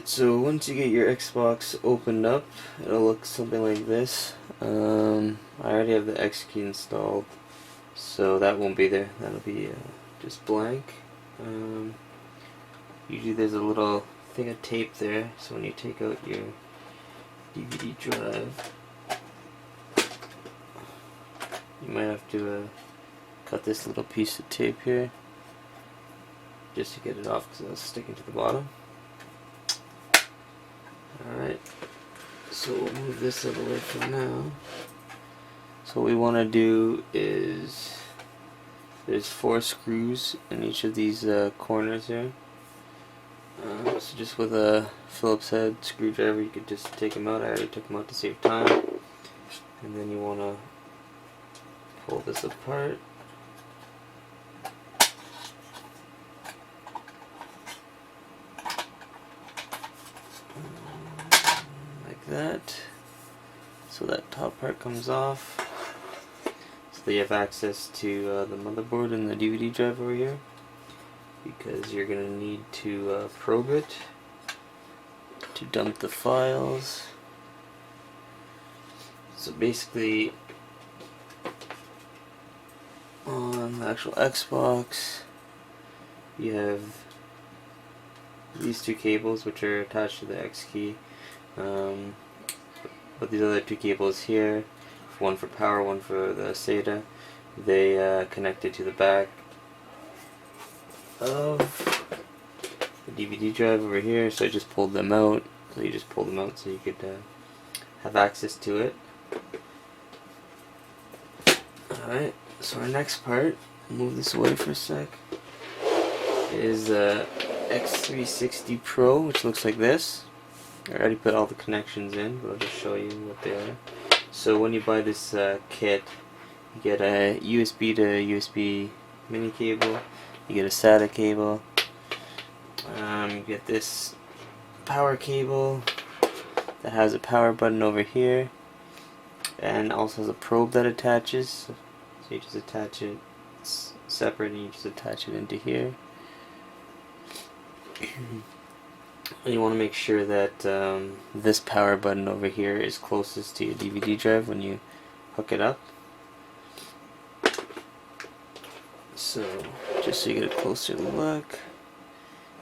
Alright, so once you get your Xbox opened up, it'll look something like this. I already have the Xkey installed, so that won't be there. That'll be just blank. Usually there's a little thing of tape there, so when you take out your DVD drive, you might have to cut this little piece of tape here just to get it off because it's sticking to the bottom. Alright, so we'll move this out of the way for now. So what we want to do is, there's 4 screws in each of these corners here. So just with a Phillips head screwdriver you could just take them out. I already took them out to save time. And then you want to pull this apart. Like that. So that top part comes off. So that you have access to the motherboard and the DVD drive over here, because you're going to need to probe it to dump the files. So basically, on the actual Xbox, you have these 2 cables which are attached to the Xkey, but these other 2 cables here, one for power, one for the SATA, they connected to the back of the DVD drive over here. So I just pulled them out. So you just pull them out so you could have access to it. Alright, so our next part, move this away for a sec, is X360 Pro, which looks like this. I already put all the connections in, but I'll just show you what they are. So when you buy this kit, you get a USB to USB mini cable, you get a SATA cable, you get this power cable that has a power button over here, and also has a probe that attaches. So you just attach it separate, and you just attach it into here. And you want to make sure that this power button over here is closest to your DVD drive when you hook it up. So just so you get a closer look,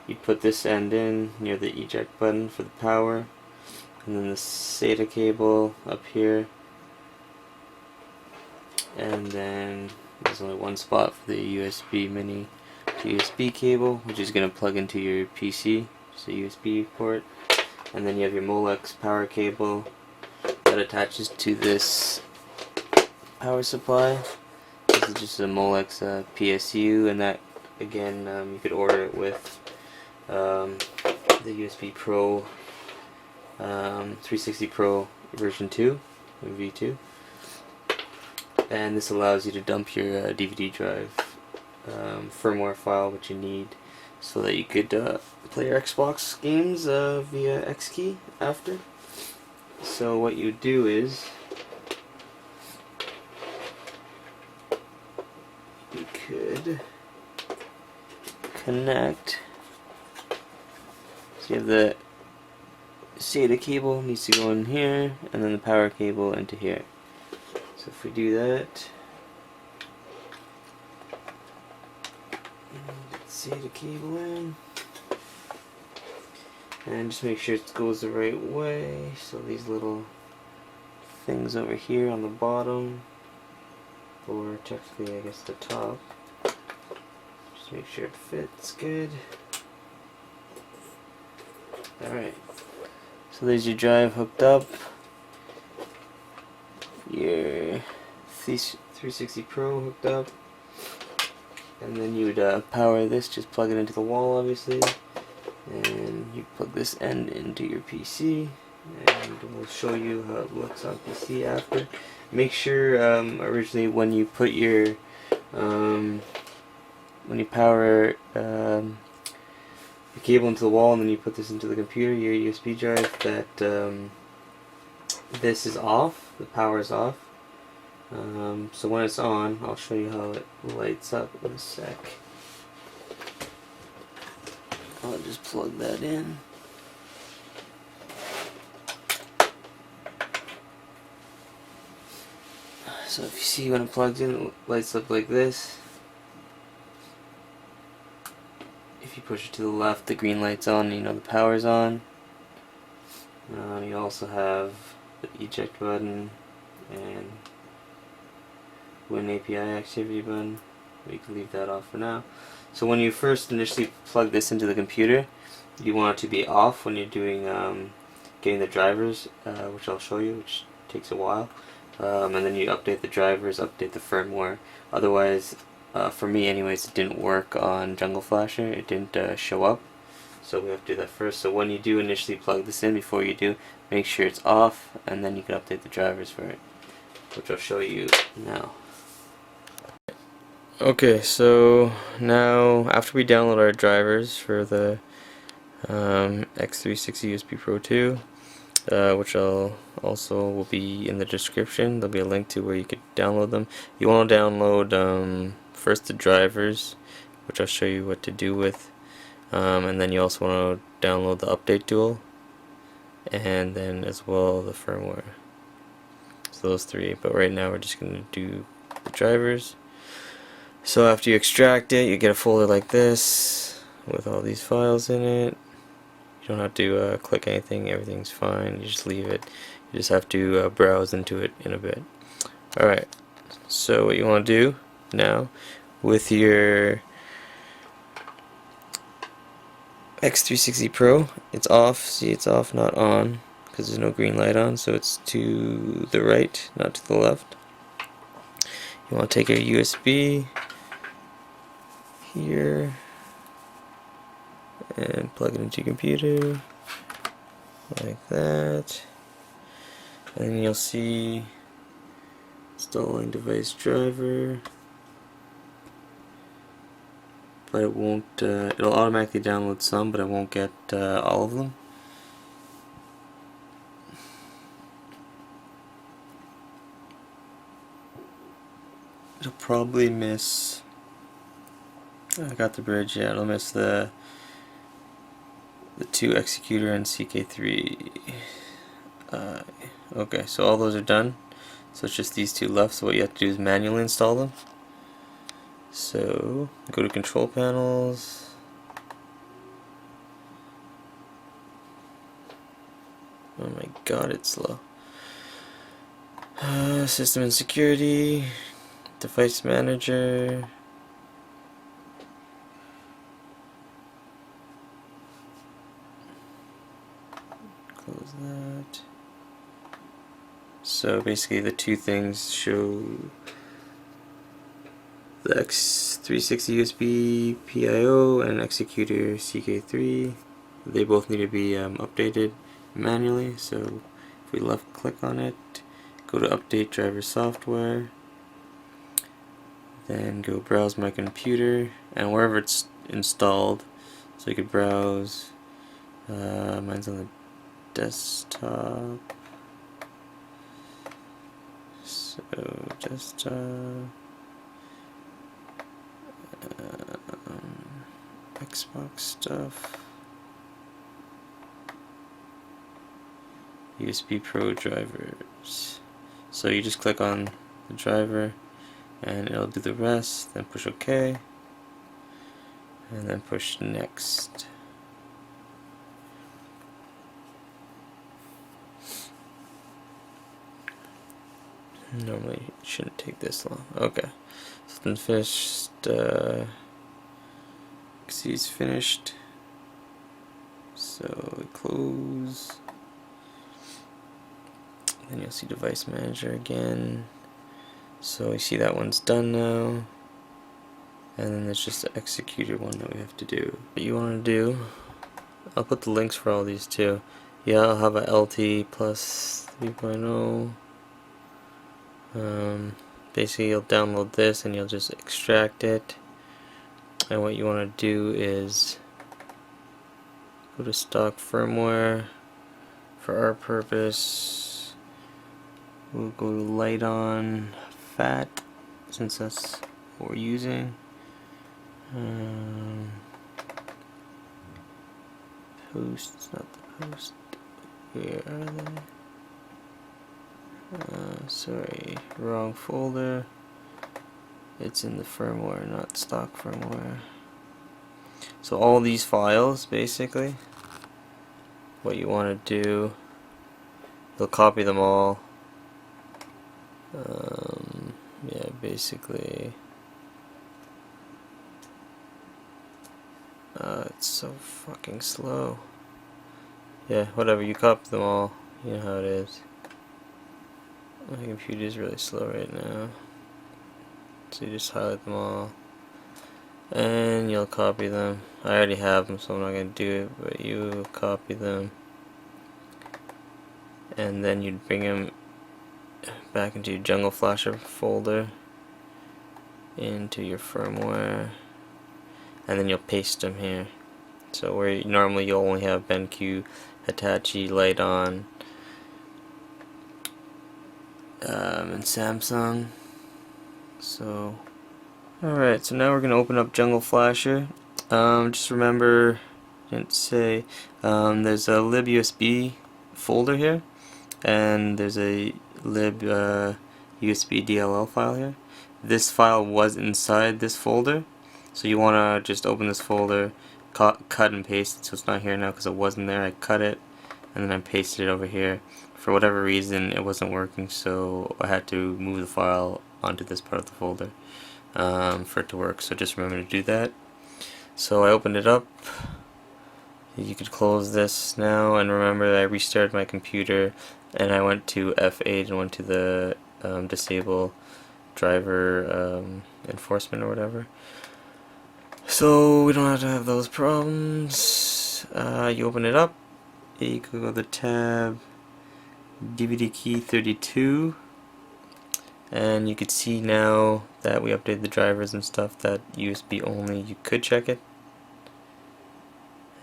you put this end in near the eject button for the power, and then the SATA cable up here, and then there's only one spot for the USB mini to USB cable, which is going to plug into your PC, just a USB port. And then you have your Molex power cable that attaches to this power supply. This is just a Molex PSU, and that again you could order it with the USB Pro 360 Pro version 2, V2. And this allows you to dump your DVD drive firmware file, which you need so that you could play your Xbox games via Xkey after. So what you do is you could connect, so you have the SATA cable needs to go in here, and then the power cable into here. So if we do that, SATA cable in, and just make sure it goes the right way. So these little things over here on the bottom, or technically I guess the top, just make sure it fits good. Alright, so there's your drive hooked up, your 360 Pro hooked up, and then you would power this, just plug it into the wall obviously, and you plug this end into your PC, and we'll show you how it looks on PC after. Make sure originally when you put your when you power the cable into the wall and then you put this into the computer, your USB drive, that this is off, the power is off. So when it's on, I'll show you how it lights up in a sec. I'll just plug that in. So if you see when it plugs in, it lights up like this. If you push it to the left, the green light's on, you know the power's on. You also have the eject button and Win API activity button. We can leave that off for now. So when you first initially plug this into the computer, you want it to be off when you're doing getting the drivers, which I'll show you, which takes a while. And then you update the drivers, update the firmware. Otherwise, for me anyways, it didn't work on JungleFlasher. It didn't show up. So we have to do that first. So when you do initially plug this in, before you do, make sure it's off, and then you can update the drivers for it, which I'll show you now. Okay, so now after we download our drivers for the X360USB Pro 2, which I'll also will be in the description. There'll be a link to where you could download them. You want to download first the drivers, which I'll show you what to do with, and then you also want to download the update tool, and then as well the firmware. So those three, but right now we're just going to do the drivers. So after you extract it, you get a folder like this with all these files in it. You don't have to click anything, everything's fine, you just leave it. You just have to browse into it in a bit. Alright, so what you want to do now with your X360 Pro, it's off. See, it's off, not on, because there's no green light on, so it's to the right, not to the left. You want to take your USB here and plug it into your computer like that, and then you'll see installing device driver, but it won't, it'll automatically download some, but it won't get all of them. It'll probably miss, I got the bridge, yeah, it'll miss the 2 executor and CK3. Okay, so all those are done. So it's just these two left, so what you have to do is manually install them. So go to control panels, oh my god, it's slow. System and security, device manager, close that. So basically the two things show the X360 USB PIO and executor CK3. They both need to be updated manually, so if we left click on it, go to update driver software, then go browse my computer, and wherever it's installed, so you could browse, mine's on the desktop, so desktop, Xbox stuff, USB Pro drivers. So you just click on the driver and it'll do the rest, then push OK, and then push next. Normally it shouldn't take this long. Okay, so then finished, Xkey is finished, so we close. Then you'll see device manager again. So you see that one's done now, and then there's just the executor one that we have to do. What you want to do, I'll put the links for all these too. Yeah, I'll have a LT plus 3.0. Basically you'll download this and you'll just extract it, and what you want to do is go to stock firmware. For our purpose, we'll go to light on fat, since that's what we're using. Posts, not the post. Where are they? Sorry, wrong folder. It's in the firmware, not stock firmware. So all these files, basically, what you want to do, you'll copy them all. Yeah, basically, it's so fucking slow. Yeah, whatever, you copy them all. You know how it is. My computer is really slow right now. So you just highlight them all. And you'll copy them. I already have them, so I'm not going to do it, but you copy them. And then you'd bring them back into your JungleFlasher folder, into your firmware, and then you'll paste them here. So where normally you'll only have BenQ, Hitachi, Light-On, and Samsung. So alright, so now we're going to open up JungleFlasher. Just remember, I didn't say, there's a libUSB folder here, and there's a lib USB DLL file here. This file was inside this folder, so you want to just open this folder, cut and paste it, so it's not here now because it wasn't there. I cut it and then I pasted it over here. For whatever reason it wasn't working, so I had to move the file onto this part of the folder for it to work, so just remember to do that. So I opened it up. You could close this now, and remember that I restarted my computer and I went to F8 and went to the disable driver enforcement or whatever, so we don't have to have those problems. You open it up, you can go to the tab DVD key 32, and you could see now that we updated the drivers and stuff that USB only. You could check it,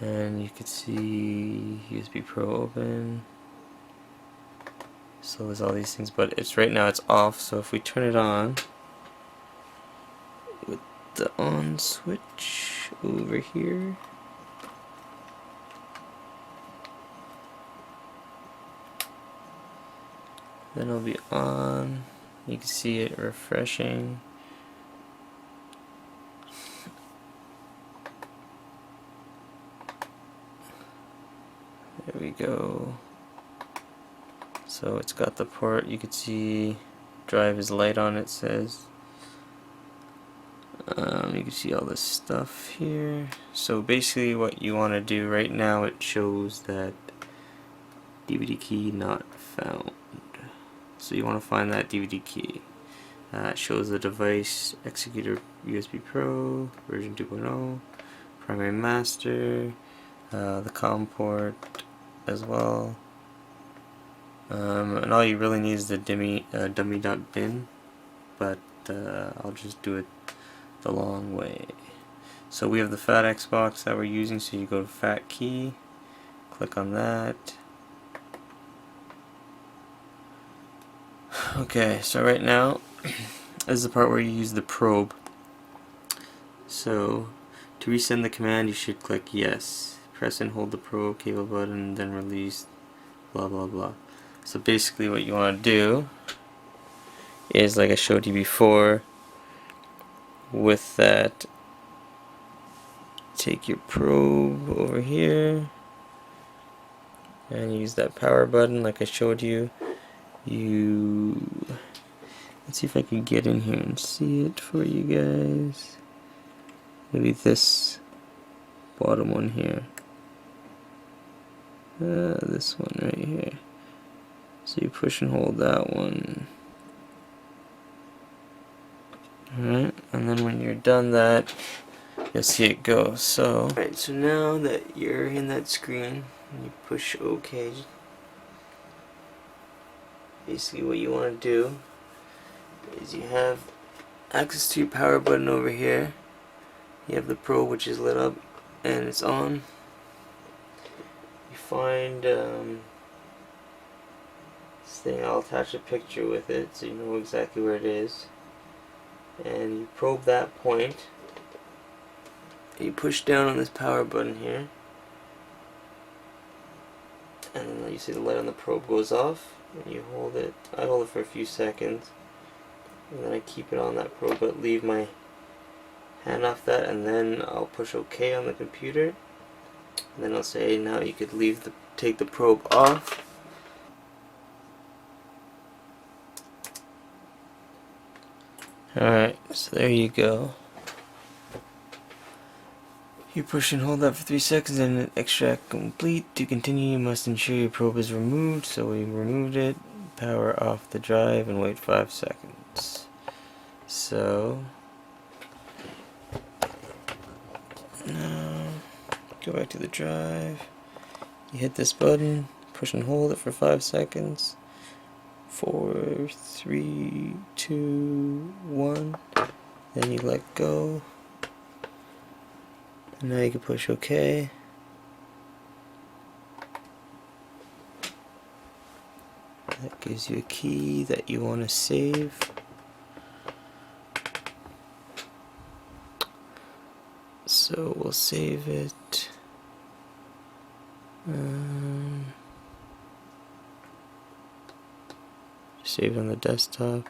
and you could see USB Pro open. So there's all these things, but it's right now it's off. So if we turn it on with the on switch over here, then it'll be on. You can see it refreshing. There we go. So it's got the port. You can see drive is light on, it says. You can see all this stuff here. So basically what you want to do right now, it shows that DVD key not found. So you want to find that DVD key. It shows the device, executor USB Pro, version 2.0, primary master, the COM port as well. And all you really need is the dummy.bin, but I'll just do it the long way. So we have the fat Xbox that we're using, so you go to fat key, click on that. Okay, so right now this is the part where you use the probe. So to resend the command, you should click yes, press and hold the probe cable button, then release, blah blah blah. So basically what you want to do is, like I showed you before, with that, take your probe over here and use that power button like I showed you. Let's see if I can get in here and see it for you guys. Maybe this bottom one here. This one right here. So you push and hold that one. Alright, and then when you're done that, you'll see it go. So alright, so now that you're in that screen, you push OK. Basically what you want to do is you have access to your power button over here. You have the probe, which is lit up and it's on. You find this thing, I'll attach a picture with it so you know exactly where it is. And you probe that point. You push down on this power button here. And then you see the light on the probe goes off. and you hold it. I hold it for a few seconds, and then I keep it on that probe, but leave my hand off that, and then I'll push OK on the computer, and then I'll say now you could take the probe off. Alright, so there you go. You push and hold that for 3 seconds and extract complete. To continue, you must ensure your probe is removed. So we removed it, power off the drive, and wait 5 seconds. So now go back to the drive. You hit this button, push and hold it for 5 seconds. 4, 3, 2, 1. Then you let go. And now you can push OK. That gives you a key that you want to save. So we'll save it. Save it on the desktop.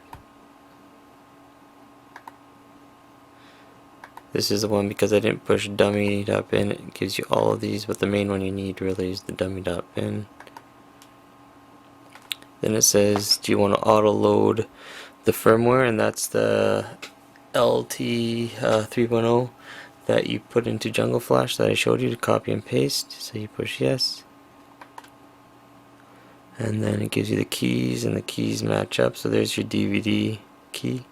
This is the one because I didn't push dummy.bin. It gives you all of these, but the main one you need really is the dummy.bin. Then it says, do you want to auto load the firmware? And that's the LT 3.0 that you put into JungleFlash that I showed you to copy and paste. So you push yes. And then it gives you the keys, and the keys match up. So there's your DVD key.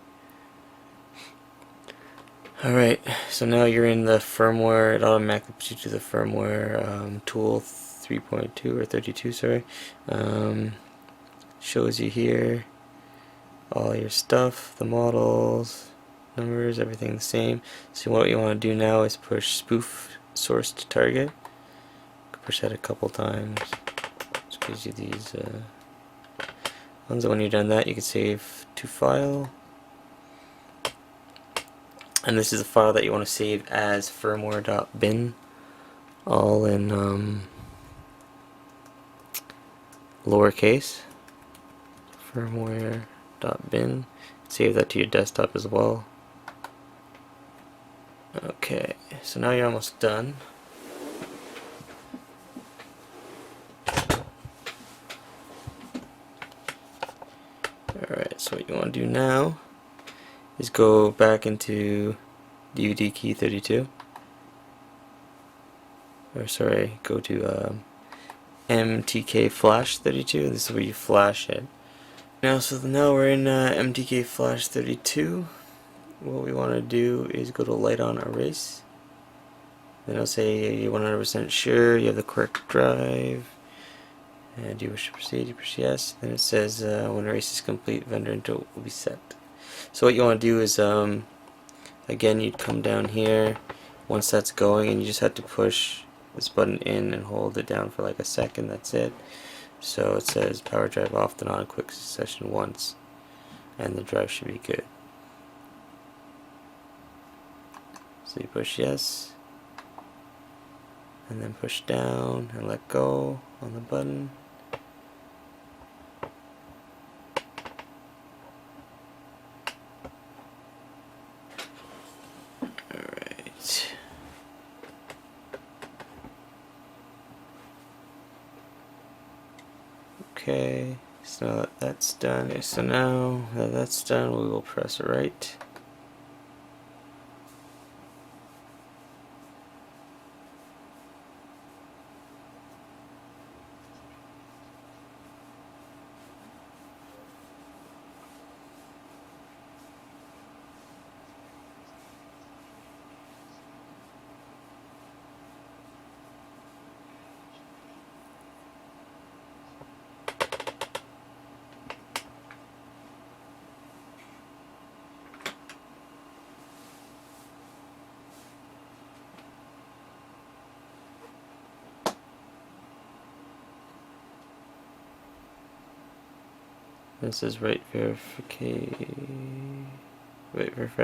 Alright, so now you're in the firmware. It automatically puts you to the firmware tool 3.2 or 32, sorry. Shows you here all your stuff, the models, numbers, everything the same. So what you want to do now is push spoof source to target. Push that a couple times. Just gives you these ones. When you're done that, you can save to file. And this is a file that you want to save as firmware.bin, all in lowercase. Firmware.bin. Save that to your desktop as well. Okay, so now you're almost done. Alright, so what you want to do now is go back into DVD key 32. Or sorry, go to MTK Flash 32. This is where you flash it. Now we're in MTK Flash 32. What we want to do is go to light on erase. Then it'll say you're 100% sure you have the correct drive. And do you wish to proceed? You push yes. Then it says when erase is complete, vendor info will be set. So what you want to do is, again, you'd come down here once that's going, and you just have to push this button in and hold it down for like a second. That's it. So it says power drive off, then on quick succession once, and the drive should be good. So you push yes, and then push down and let go on the button. Okay, so now that's done. Okay, so now that that's done, we will press right. This is wait verified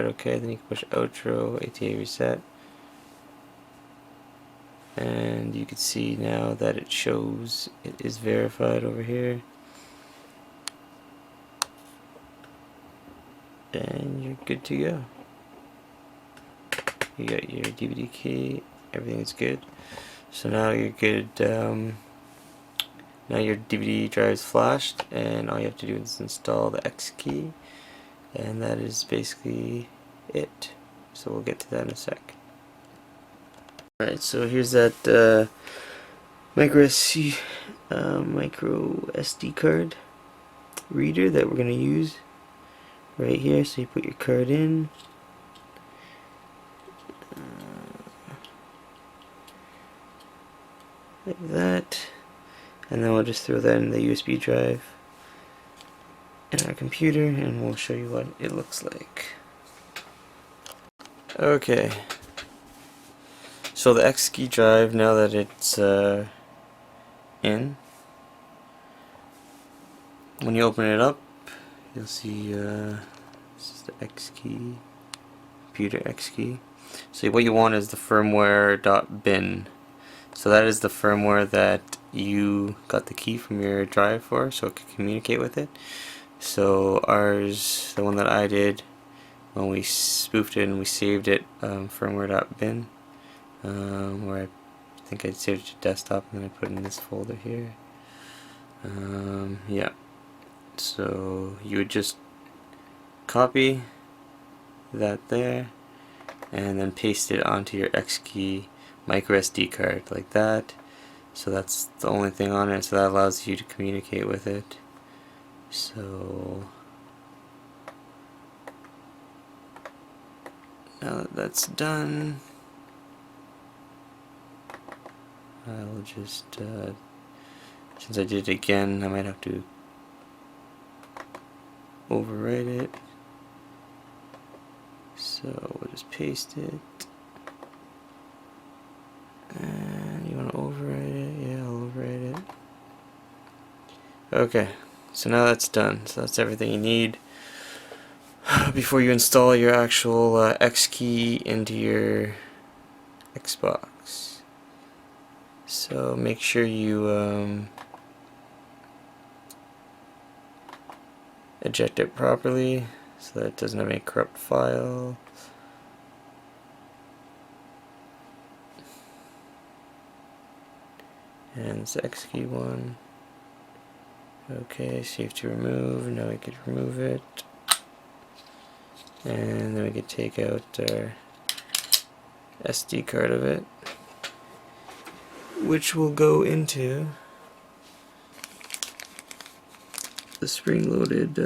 OK, then you can push outro, ATA reset, and you can see now that it shows it is verified over here. and you're good to go. You got your DVD key, everything's good. So now you're good. Now your DVD drive is flashed, and all you have to do is install the Xkey, and that is basically it. So we'll get to that in a sec. Alright, so here's that micro SD card reader that we're going to use right here. So you put your card in, like that, and then we'll just throw that in the USB drive in our computer, and we'll show you what it looks like. Okay, so the Xkey drive, now that it's in, when you open it up, you'll see this is the Xkey, computer Xkey. So what you want is the firmware.bin. So that is the firmware that you got the key from your drive for, so it can communicate with it. So ours, the one that I did, when we spoofed it and we saved it, firmware.bin, where I think I saved it to desktop, and then I put it in this folder here. Yeah, so you would just copy that there and then paste it onto your Xkey micro SD card like that. So that's the only thing on it, so that allows you to communicate with it. So now that that's done, I'll just since I did it again, I might have to overwrite it. So we'll just paste it. And you want to overwrite it? Yeah, I'll overwrite it. Okay, so now that's done. So that's everything you need before you install your actual Xkey into your Xbox. So make sure you eject it properly so that it doesn't have any corrupt files. And it's the Xkey one. Okay, save to remove. Now we could remove it. And then we could take out our SD card of it, which will go into the spring-loaded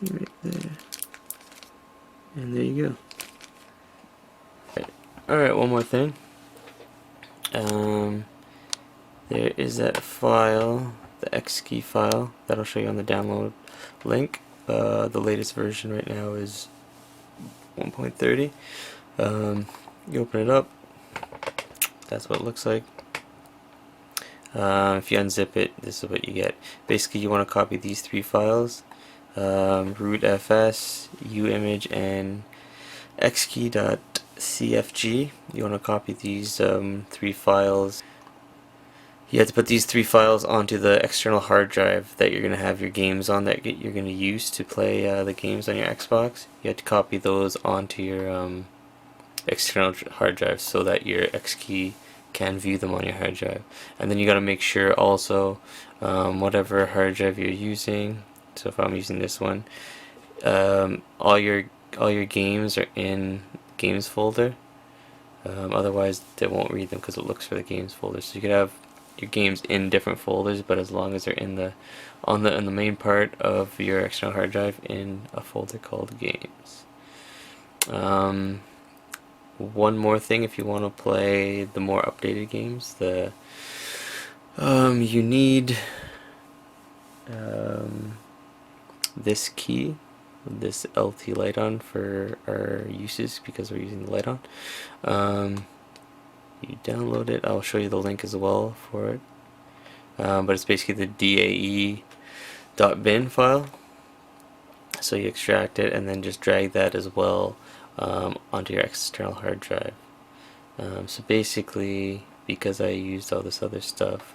right there. And there you go. Alright, one more thing. There is that file, the Xkey file, that I'll show you on the download link. The latest version right now is 1.30. You open it up, that's what it looks like. If you unzip it, this is what you get. Basically, you want to copy these three files, rootfs, uimage, and xkey.cfg. You want to copy these three files. You have to put these three files onto the external hard drive that you're going to have your games on, that you're going to use to play the games on your Xbox. You have to copy those onto your external hard drive so that your Xkey can view them on your hard drive. And then you got to make sure also whatever hard drive you're using, so if I'm using this one, all your games are in games folder. Otherwise they won't read them because it looks for the games folder. So you could have your games in different folders, but as long as they're in the main part of your external hard drive in a folder called games. One more thing, if you want to play the more updated games, you need this key, this LT light on for our uses because we're using the light on. You download it. I'll show you the link as well for it. But it's basically the DAE.bin file. So you extract it and then just drag that as well onto your external hard drive. So basically, because I used all this other stuff,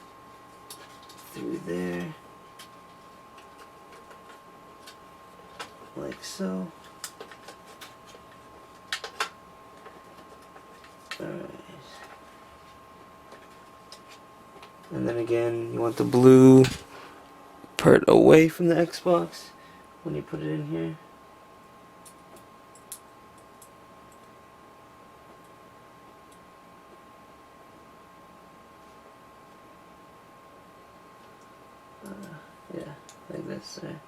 through there, like so. Alright. And then again, you want the blue part away from the Xbox when you put it in here. Yeah, like this there.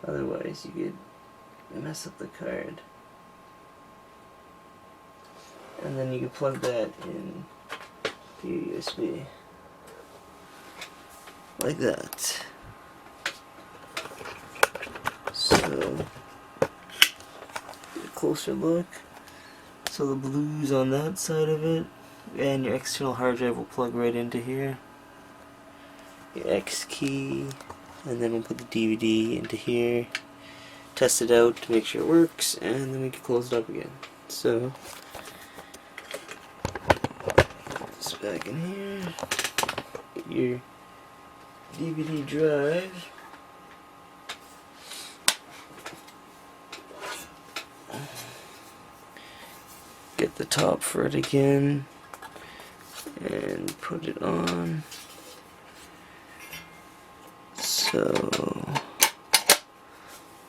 Otherwise, you could mess up the card. And then you can plug that in your USB. Like that. So, get a closer look. So the blue's on that side of it, and your external hard drive will plug right into here. Your Xkey, and then we'll put the DVD into here. Test it out to make sure it works, and then we can close it up again. So, put this back in here. Get your DVD drive. Get the top for it again and put it on. So,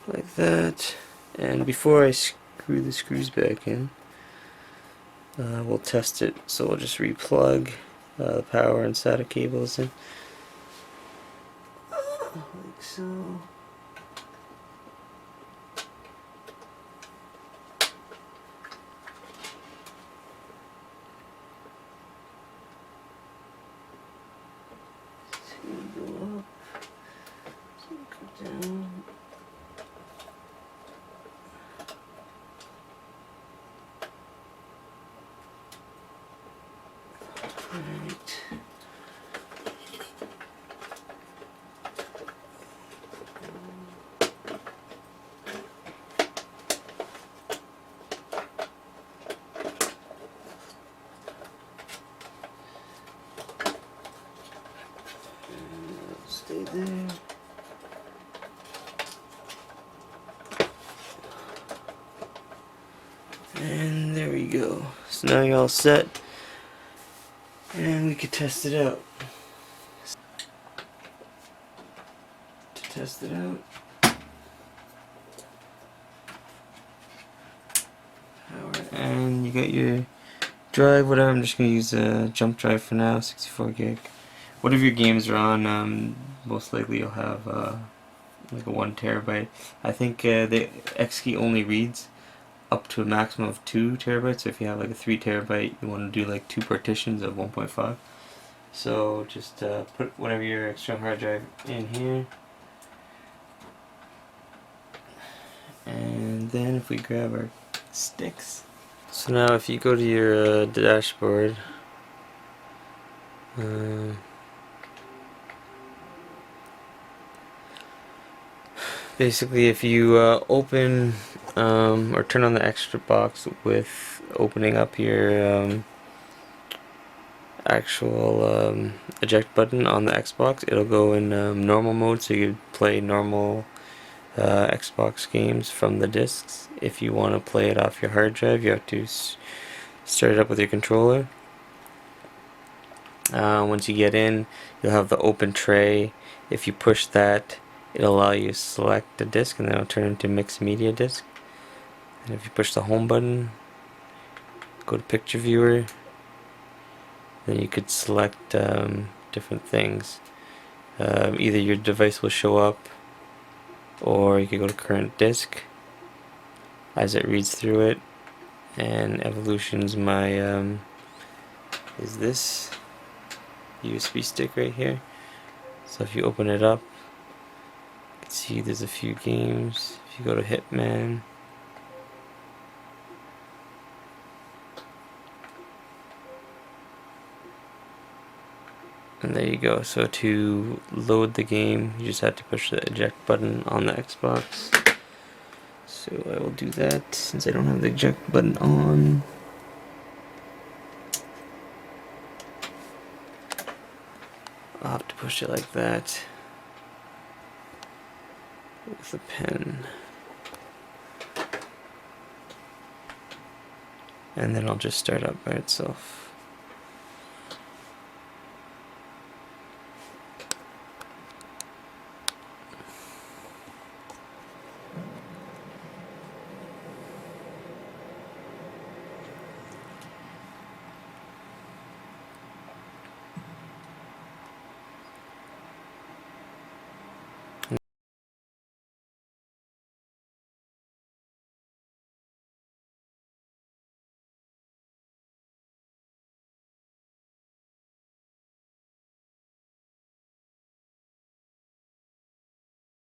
like that. And before I screw the screws back in, we'll test it. So we'll just replug the power and SATA cables in. Like so. Go up, go down. Right. Stay there. And there we go. So now you're all set. And we can test it out. To test it out, and you got your drive, whatever. I'm just going to use a jump drive for now, 64 gig. Whatever your games are on, most likely you'll have like a 1 terabyte. I think the Xkey only reads up to a maximum of 2 terabytes. So if you have like a 3 terabyte, you want to do like 2 partitions of 1.5. So just put whatever your external hard drive in here. And then if we grab our sticks. So now if you go to your dashboard, basically if you open or turn on the Xbox with opening up your actual eject button on the Xbox, it'll go in normal mode, so you can play normal Xbox games from the discs. If you want to play it off your hard drive, you have to start it up with your controller. Once you get in, you'll have the open tray. If you push that, it'll allow you to select the disc, and then it'll turn into mixed media disc. And if you push the home button, go to picture viewer, then you could select different things. Either your device will show up, or you could go to current disk as it reads through it. And Evolution's my is this USB stick right here. So if you open it up, you can see there's a few games. If you go to Hitman, and there you go. So to load the game, you just have to push the eject button on the Xbox. So I will do that since I don't have the eject button on. push it like that with the pen. And then I'll just start up by itself.